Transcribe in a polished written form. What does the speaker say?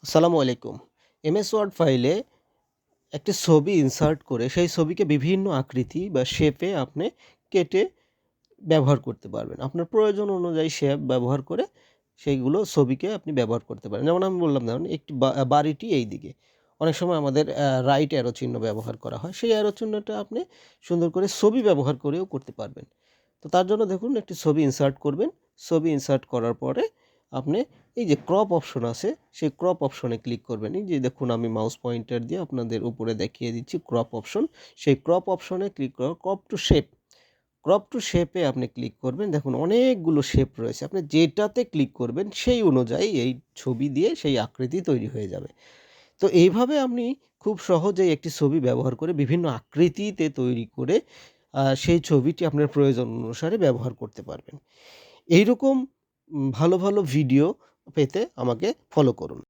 আসসালামু আলাইকুম। MS word ফাইলে একটি ছবি ইনসার্ট করে সেই ছবিকে বিভিন্ন আকৃতি বা শেপে আপনি কেটে ব্যবহার করতে পারবেন। আপনার প্রয়োজন অনুযায়ী শেপ ব্যবহার করে সেইগুলো ছবিকে আপনি ব্যবহার করতে পারেন। যেমন আমি বললাম ধরুন একটি বাড়িটি এইদিকে। অনেক সময় আমাদের রাইট অ্যারো চিহ্ন ব্যবহার করা হয়। সেই অ্যারো চিহ্নটা আপনি সুন্দর করে ছবি ব্যবহার করেও করতে পারবেন। তো তার জন্য দেখুন একটি ছবি ইনসার্ট করবেন। ছবি ইনসার্ট করার পরে আপনি এই যে ক্রপ অপশন আছে সেই ক্রপ অপশনে ক্লিক করবেন। এই যে দেখুন আমি মাউস পয়েন্টার দিয়ে আপনাদের উপরে দেখিয়ে দিচ্ছি ক্রপ অপশন। সেই ক্রপ অপশনে ক্লিক করে ক্রপ টু শেপে আপনি ক্লিক করবেন। দেখুন অনেকগুলো শেপ রয়েছে। আপনি যেটাতে ক্লিক করবেন সেই অনুযায়ী এই ছবি দিয়ে সেই আকৃতি তৈরি হয়ে যাবে। তো এইভাবে আপনি খুব সহজেই একটি ছবি ব্যবহার করে বিভিন্ন আকৃতিতে তৈরি করে সেই ছবিটি আপনার প্রয়োজন অনুসারে ব্যবহার করতে পারবেন। এইরকম ভালো, ভালো ভিডিও পেতে আমাকে ফলো করুন।